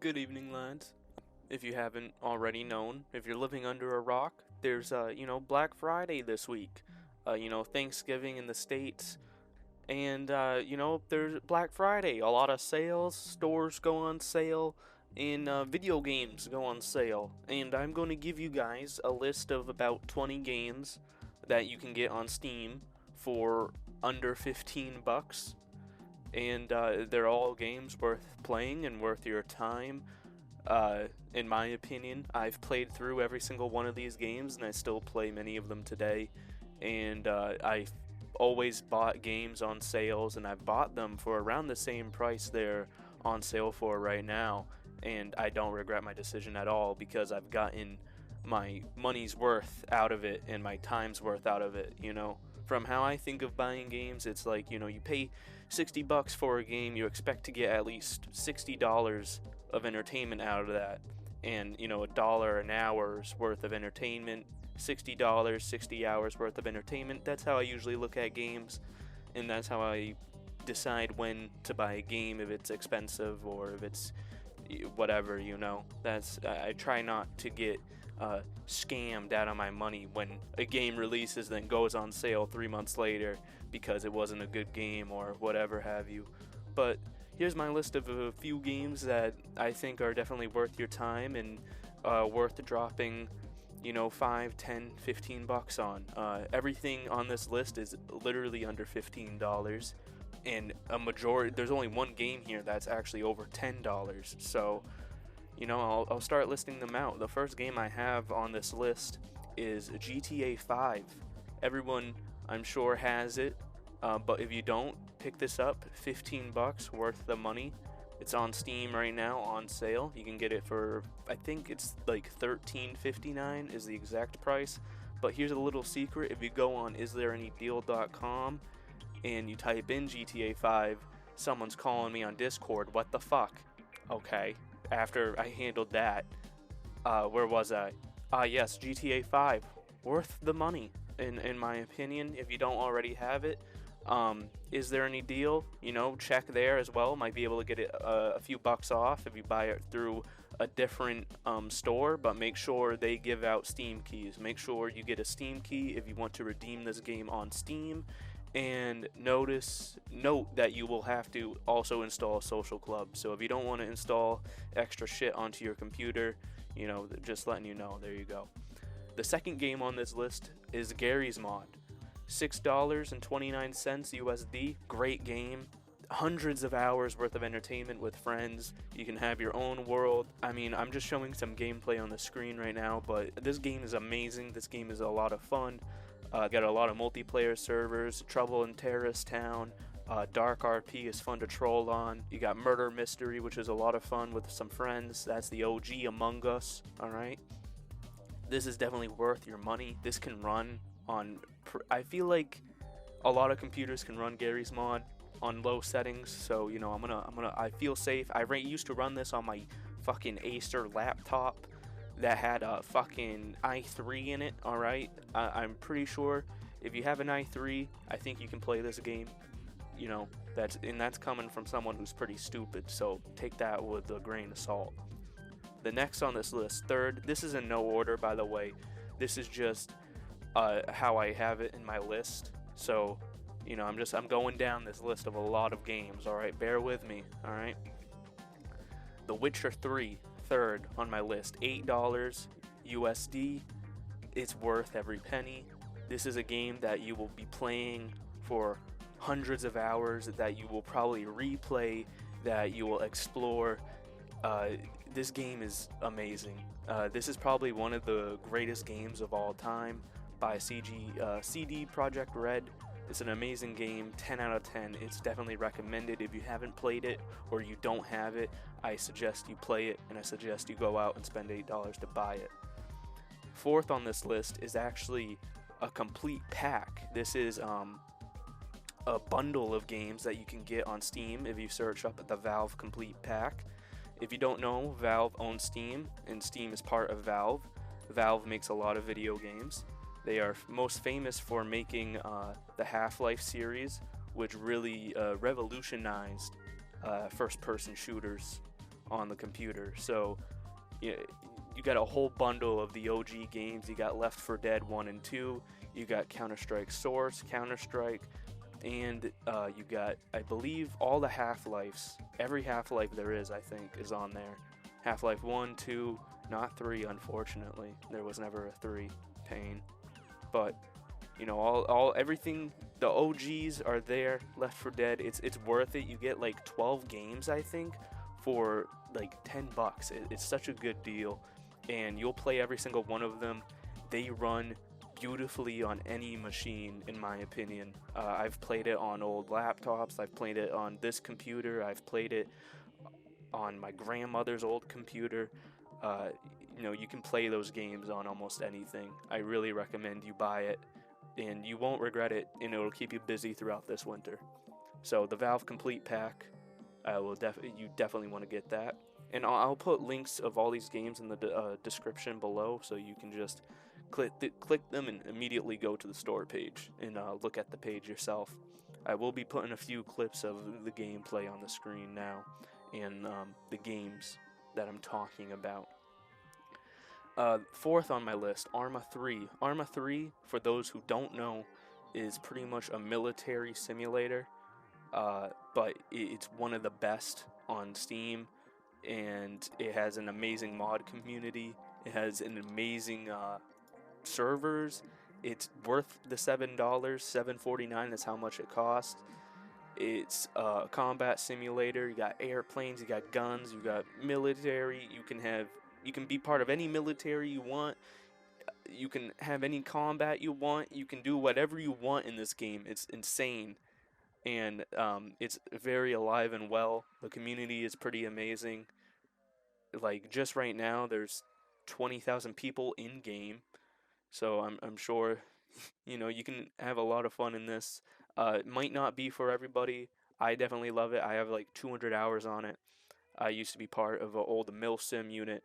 Good evening, lads. If you haven't already known, if you're living under a rock, there's Black Friday this week. Thanksgiving in the States, and there's Black Friday. A lot of sales, stores go on sale, and video games go on sale. And I'm going to give you guys a list of about 20 games that you can get on Steam for under 15 bucks. And they're all games worth playing and worth your time. In my opinion, I've played through every single one of these games, and I still play many of them today. And I've always bought games on sales, and I've bought them for around the same price they're on sale for right now. And I don't regret my decision at all because I've gotten my money's worth out of it and my time's worth out of it, From how I think of buying games, it's like, you pay 60 bucks for a game, you expect to get at least $60 of entertainment out of that. And, a dollar an hour's worth of entertainment, $60, 60 hours worth of entertainment. That's how I usually look at games, and that's how I decide when to buy a game, if it's expensive or if it's whatever, I try not to get scammed out of my money when a game releases then goes on sale 3 months later because it wasn't a good game or whatever have you. But here's my list of a few games that I think are definitely worth your time and worth dropping 5, 10, 15 bucks on. Everything on this list is literally under $15, and there's only one game here that's actually over $10. So I'll start listing them out. The first game I have on this list is GTA 5. Everyone, I'm sure, has it, but if you don't, pick this up. 15 bucks, worth the money. It's on Steam right now on sale. You can get it for, I think it's like $13.59 is the exact price. But here's a little secret: if you go on isthereanydeal.com and you type in GTA 5, someone's calling me on Discord. What the fuck? Okay. After I handled that, where was I? Yes, GTA 5, worth the money, in my opinion, if you don't already have it. Is there any deal? Check there as well. Might be able to get it a few bucks off if you buy it through a different store, but make sure they give out Steam keys. Make sure you get a Steam key if you want to redeem this game on Steam. And note that you will have to also install a social club. So if you don't want to install extra shit onto your computer, just letting you know, there you go. The second game on this list is Garry's Mod. $6.29 USD. Great game. Hundreds of hours worth of entertainment with friends. You can have your own world. I mean, I'm just showing some gameplay on the screen right now, but this game is amazing. This game is a lot of fun. Got a lot of multiplayer servers. Trouble in Terrorist Town. Dark RP is fun to troll on. You got Murder Mystery, which is a lot of fun with some friends. That's the OG Among Us. Alright. This is definitely worth your money. This can run on... I feel like a lot of computers can run Garry's Mod on low settings, so I feel safe. I used to run this on my fucking Acer laptop that had a fucking i3 in it. Alright, I'm pretty sure if you have an i3, I think you can play this game. That's coming from someone who's pretty stupid, so take that with a grain of salt. The next on this list, third, this is in no order, by the way. This is just how I have it in my list. So I'm going down this list of a lot of games. All right, bear with me. All right. The Witcher 3, third on my list, $8 USD. It's worth every penny. This is a game that you will be playing for hundreds of hours, that you will probably replay, that you will explore. This game is amazing. This is probably one of the greatest games of all time by CD Projekt Red. It's an amazing game, 10 out of 10. It's definitely recommended. If you haven't played it or you don't have it, I suggest you play it, and I suggest you go out and spend $8 to buy it. Fourth on this list is actually a complete pack. This is a bundle of games that you can get on Steam if you search up the Valve Complete Pack. If you don't know, Valve owns Steam, and Steam is part of Valve. Valve makes a lot of video games. They are most famous for making the Half-Life series, which really revolutionized first-person shooters on the computer. So you got a whole bundle of the OG games. You got Left 4 Dead 1 and 2. You got Counter-Strike Source, Counter-Strike, and you got, I believe, all the Half-Lives. Every Half-Life there is, I think, is on there. Half-Life 1, 2, not 3, unfortunately. There was never a 3. Pain. But, all everything, the OGs are there. Left 4 Dead, it's worth it. You get like 12 games, I think, for like $10. It's such a good deal, and you'll play every single one of them. They run beautifully on any machine, in my opinion. I've played it on old laptops. I've played it on this computer. I've played it on my grandmother's old computer. You can play those games on almost anything. I really recommend you buy it, and you won't regret it, and it'll keep you busy throughout this winter. So the Valve Complete Pack, you definitely want to get that. And I'll put links of all these games in the description below, so you can just click them and immediately go to the store page and look at the page yourself. I will be putting a few clips of the gameplay on the screen now, and the games that I'm talking about. Fourth on my list, Arma 3. Arma 3, for those who don't know, is pretty much a military simulator, but it's one of the best on Steam, and it has an amazing mod community. It has an amazing servers. It's worth the $7, $7.49. That's how much it costs. It's a combat simulator. You got airplanes, you got guns, you got military. You can be part of any military you want. You can have any combat you want. You can do whatever you want in this game. It's insane, and it's very alive and well. The community is pretty amazing. Like, just right now, there's 20,000 people in game. So I'm sure, you can have a lot of fun in this. It might not be for everybody. I definitely love it. I have like 200 hours on it. I used to be part of an old MilSim unit.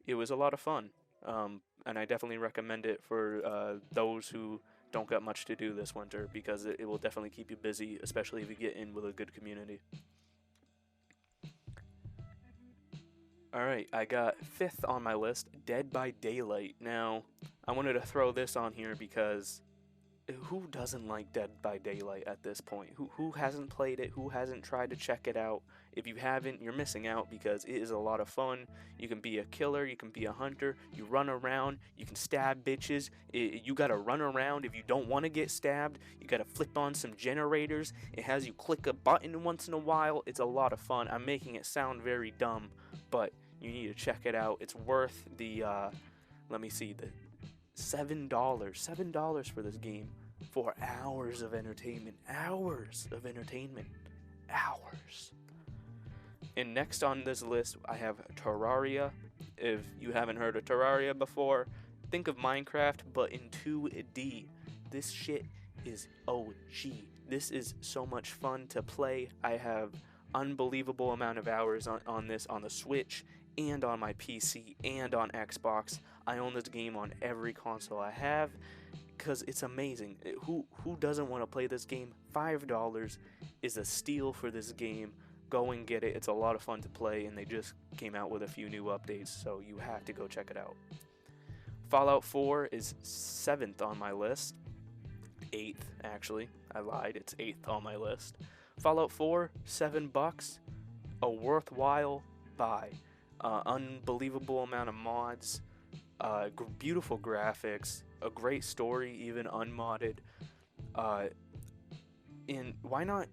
It was a lot of fun, and I definitely recommend it for those who don't got much to do this winter, because it will definitely keep you busy, especially if you get in with a good community. Alright, I got fifth on my list, Dead by Daylight. Now, I wanted to throw this on here because who doesn't like Dead by Daylight at this point? Who hasn't played it? Who hasn't tried to check it out? If you haven't, you're missing out, because it is a lot of fun. You can be a killer, you can be a hunter, you run around, you can stab bitches. You gotta run around. If you don't want to get stabbed, you gotta flip on some generators. It has you click a button once in a while. It's a lot of fun. I'm making it sound very dumb, but you need to check it out. It's worth the, let me see, the $7 for this game, for hours of entertainment. And next on this list, I have Terraria. If you haven't heard of Terraria before, think of Minecraft, but in 2D. This shit is OG. This is so much fun to play. I have unbelievable amount of hours on this on the Switch and on my PC and on Xbox. I own this game on every console I have, because it's amazing. Who doesn't want to play this game? $5 is a steal for this game. Go and get it. It's a lot of fun to play, and they just came out with a few new updates, so you have to go check it out. Fallout 4 is 7th on my list. 8th, actually. I lied. It's 8th on my list. Fallout 4, $7. A worthwhile buy. Unbelievable amount of mods. Beautiful graphics. A great story, even unmodded. And why not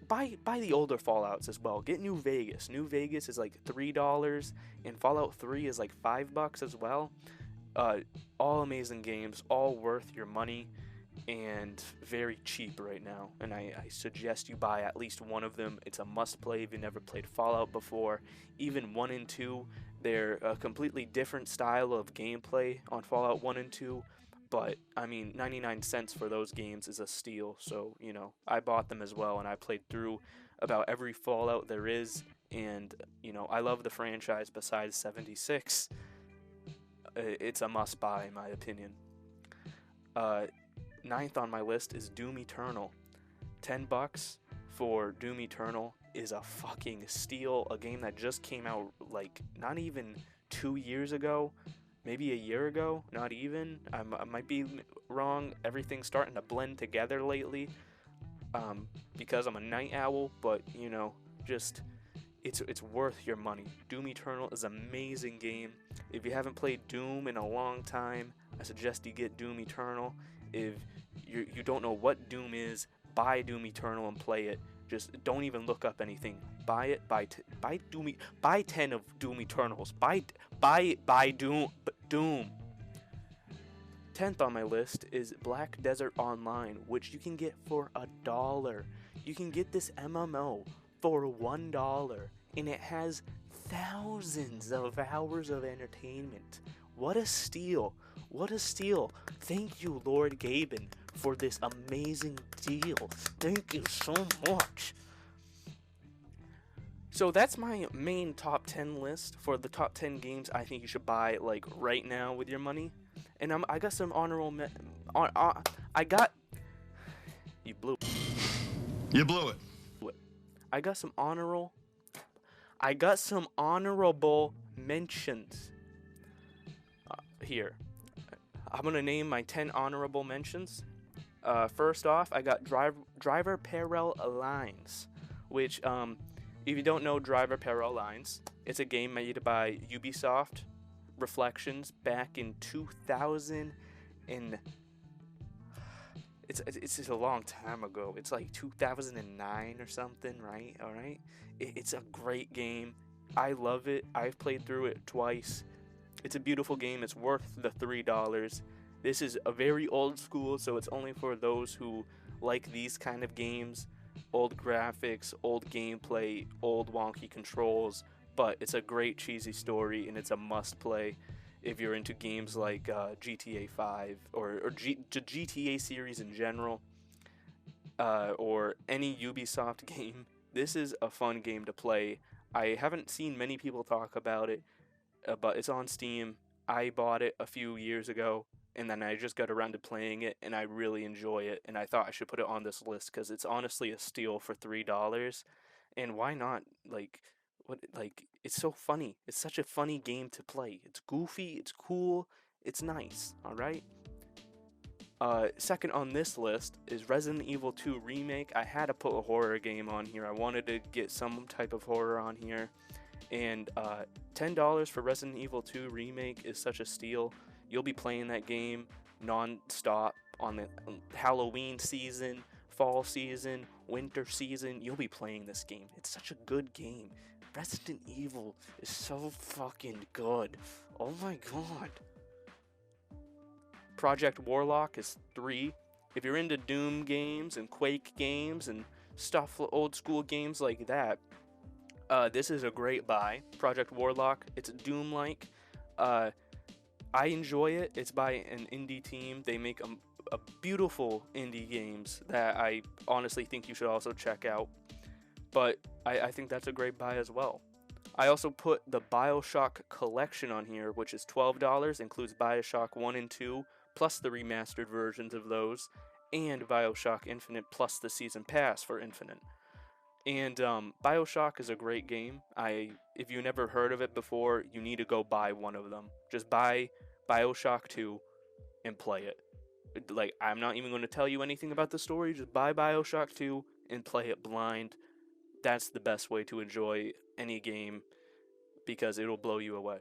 buy the older Fallouts as well? Get New Vegas. New Vegas is like $3, and Fallout 3 is like $5 as well. All amazing games, all worth your money, and very cheap right now. And I suggest you buy at least one of them. It's a must-play if you never played Fallout before. Even 1 and 2, they're a completely different style of gameplay on Fallout 1 and 2. But, I mean, 99 cents for those games is a steal. So, I bought them as well, and I played through about every Fallout there is. And, I love the franchise besides 76. It's a must-buy, in my opinion. 9th on my list is Doom Eternal. $10 for Doom Eternal. is a fucking steal. A game that just came out like not even 2 years ago, maybe a year ago, not even. I might be wrong. Everything's starting to blend together lately, because I'm a night owl, but you know, just it's worth your money. Doom Eternal is an amazing game. If you haven't played Doom in a long time, I suggest you get Doom Eternal. If you don't know what Doom is, buy Doom Eternal and play it. Just don't even look up anything. Buy it. Buy 10 of Doom Eternals. Buy Doom. 10th on my list is Black Desert Online, which you can get for $1. You can get this MMO for $1, and it has thousands of hours of entertainment. What a steal! What a steal! Thank you, Lord Gaben, for this amazing deal. Thank you so much. So that's my main top 10 list for the top 10 games I think you should buy like right now with your money. And I got some honorable you blew it. I got some honorable mentions here. I'm gonna name my 10 honorable mentions. First off, I got Driver Parallel Lines, which if you don't know Driver Parallel Lines, it's a game made by Ubisoft Reflections back in 2000, and it's just a long time ago. It's like 2009 or something, right? All right. It's a great game. I love it. I've played through it twice. It's a beautiful game. It's worth the $3. This is a very old school, so it's only for those who like these kind of games. Old graphics, old gameplay, old wonky controls, but it's a great cheesy story, and it's a must-play if you're into games like GTA 5 or the GTA series in general, or any Ubisoft game. This is a fun game to play. I haven't seen many people talk about it, but it's on Steam. I bought it a few years ago, and then I just got around to playing it, and I really enjoy it, and I thought I should put it on this list because it's honestly a steal for $3. And why not? It's so funny. It's such a funny game to play. It's goofy, it's cool, it's nice, alright? Second on this list is Resident Evil 2 Remake. I had to put a horror game on here. I wanted to get some type of horror on here. And $10 for Resident Evil 2 Remake is such a steal. You'll be playing that game non-stop on the Halloween season, fall season, winter season. You'll be playing this game. It's such a good game. Resident Evil is so fucking good. Oh my god. Project Warlock is $3. If you're into Doom games and Quake games and stuff, old school games like that, this is a great buy. Project Warlock, it's Doom-like. I enjoy it. It's by an indie team. They make a beautiful indie games that I honestly think you should also check out. But I think that's a great buy as well. I also put the BioShock collection on here, which is $12, includes BioShock 1 and 2, plus the remastered versions of those, and BioShock Infinite, plus the Season Pass for Infinite. And BioShock is a great game. If you never heard of it before, you need to go buy one of them. Just buy BioShock 2 and play it. Like, I'm not even going to tell you anything about the story. Just buy BioShock 2 and play it blind. That's the best way to enjoy any game because it'll blow you away.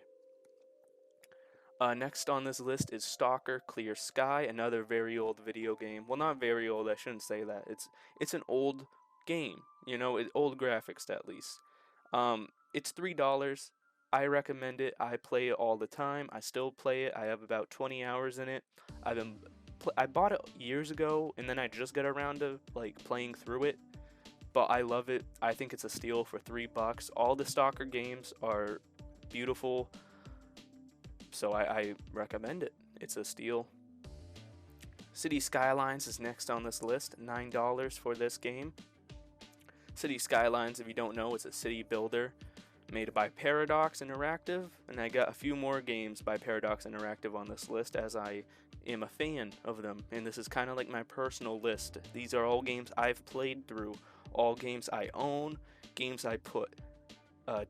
Next on this list is Stalker Clear Sky, another very old video game. Well, not very old, I shouldn't say that. It's an old game, you know, old graphics at least. It's $3. I recommend it. I play it all the time. I still play it. I have about 20 hours in it. I bought it years ago, and then I just got around to like playing through it. But I love it. I think it's a steal for $3. All the Stalker games are beautiful, so I recommend it. It's a steal. City Skylines is next on this list. $9 for this game. City Skylines, if you don't know, it's a city builder made by Paradox Interactive, and I got a few more games by Paradox Interactive on this list as I am a fan of them, and this is kind of like my personal list. These are all games I've played through, all games I own, games I put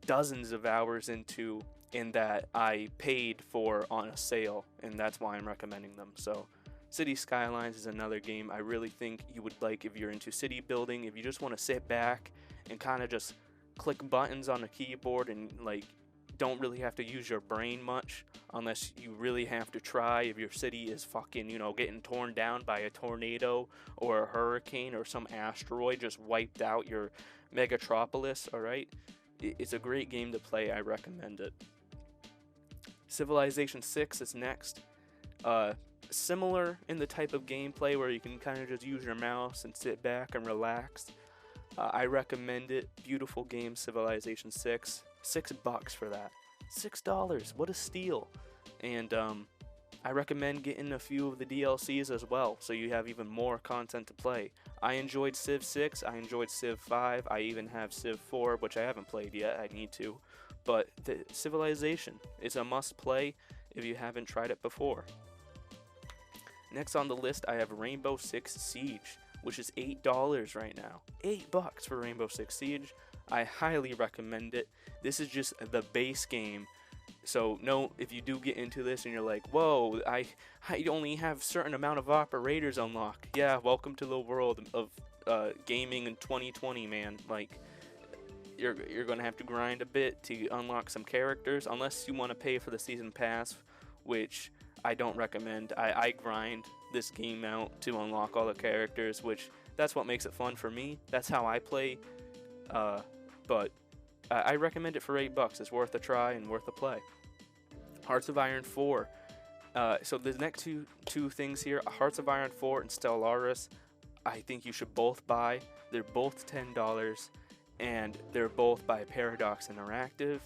dozens of hours into and that I paid for on a sale, and that's why I'm recommending them. So City Skylines is another game I really think you would like if you're into city building, if you just want to sit back and kind of just click buttons on a keyboard and like don't really have to use your brain much unless you really have to try if your city is fucking, getting torn down by a tornado or a hurricane or some asteroid just wiped out your megatropolis, alright? It's a great game to play. I recommend it. Civilization 6 is next. Similar in the type of gameplay where you can kind of just use your mouse and sit back and relax. I recommend it. Beautiful game, Civilization 6. $6 for that. $6. What a steal. And I recommend getting a few of the DLCs as well, so you have even more content to play. I enjoyed Civ 6, I enjoyed Civ 5, I even have Civ 4, which I haven't played yet, I need to. But the Civilization is a must play if you haven't tried it before. Next on the list, I have Rainbow Six Siege, which is $8 right now. $8 for Rainbow Six Siege. I highly recommend it. This is just the base game. So no, if you do get into this and you're like, whoa, I only have certain amount of operators unlocked. Yeah, welcome to the world of gaming in 2020, man. Like, you're gonna have to grind a bit to unlock some characters, unless you want to pay for the season pass, which I don't recommend. I grind this game out to unlock all the characters, which that's what makes it fun for me. That's how I play. But I recommend it for $8. It's worth a try and worth a play. Hearts of Iron 4. So the next two things here, Hearts of Iron 4 and Stellaris, I think you should both buy. They're both $10, and they're both by Paradox Interactive,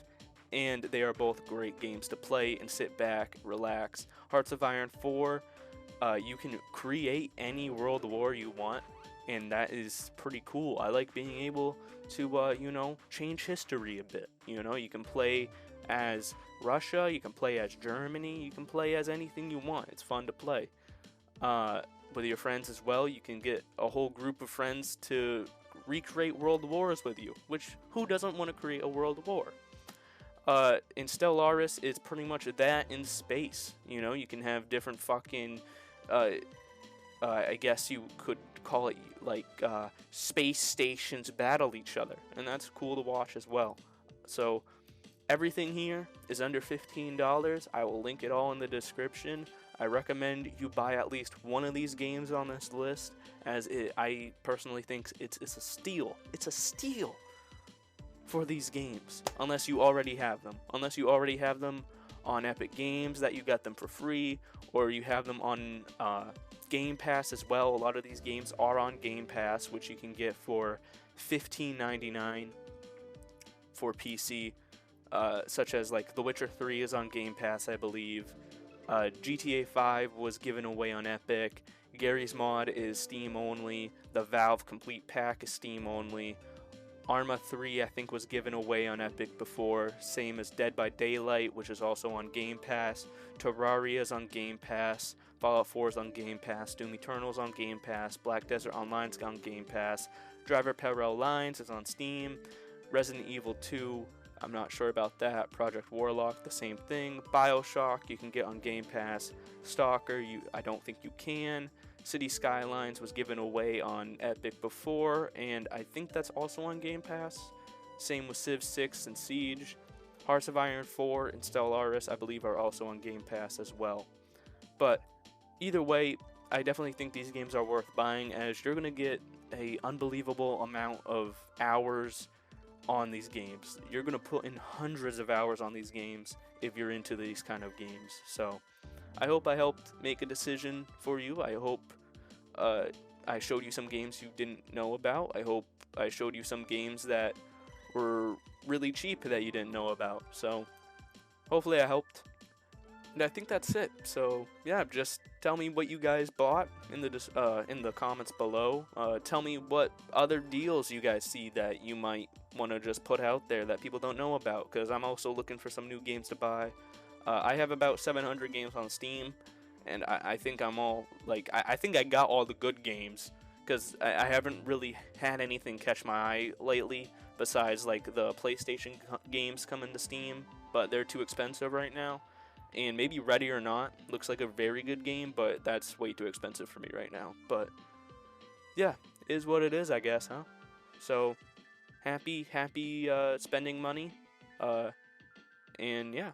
and they are both great games to play and sit back, relax. Hearts of Iron 4, you can create any world war you want, and that is pretty cool. I like being able to, change history a bit. You can play as Russia, you can play as Germany, you can play as anything you want. It's fun to play. With your friends as well, you can get a whole group of friends to recreate world wars with you, which who doesn't want to create a world war? In Stellaris, it's pretty much that in space. You can have different fucking, I guess you could call it like space stations battle each other, and that's cool to watch as well. So everything here is under $15. I will link it all in the description. I recommend you buy at least one of these games on this list, as I personally think it's a steal. It's a steal for these games, unless you already have them. Unless you already have them on Epic Games, that you got them for free, or you have them on Game Pass as well. A lot of these games are on Game Pass, which you can get for $15.99 for PC, such as like The Witcher 3 is on Game Pass, I believe. GTA 5 was given away on Epic. Gary's Mod is Steam only. The Valve Complete Pack is Steam only. Arma 3, I think, was given away on Epic before, same as Dead by Daylight, which is also on Game Pass. Terraria is on Game Pass. Fallout 4 is on Game Pass. Doom Eternal is on Game Pass. Black Desert Online is on Game Pass. Driver Parallel Lines is on Steam. Resident Evil 2, I'm not sure about that. Project Warlock, the same thing. BioShock, you can get on Game Pass. Stalker, I don't think you can. City Skylines was given away on Epic before, and I think that's also on Game Pass. Same with Civ 6 and Siege. Hearts of Iron 4 and Stellaris, I believe, are also on Game Pass as well. But either way, I definitely think these games are worth buying, as you're going to get an unbelievable amount of hours on these games. You're going to put in hundreds of hours on these games if you're into these kind of games. So I hope I helped make a decision for you. I hope I showed you some games you didn't know about. I hope I showed you some games that were really cheap that you didn't know about. So hopefully I helped. And I think that's it. So yeah, just tell me what you guys bought in the comments below. Tell me what other deals you guys see that you might want to just put out there that people don't know about, because I'm also looking for some new games to buy. I have about 700 games on Steam, and I think I'm all like, I think I got all the good games. because I haven't really had anything catch my eye lately besides like the PlayStation games coming to Steam, but they're too expensive right now. And maybe Ready or Not looks like a very good game, but that's way too expensive for me right now. But yeah, is what it is, I guess, huh? So happy spending money, uh, and yeah.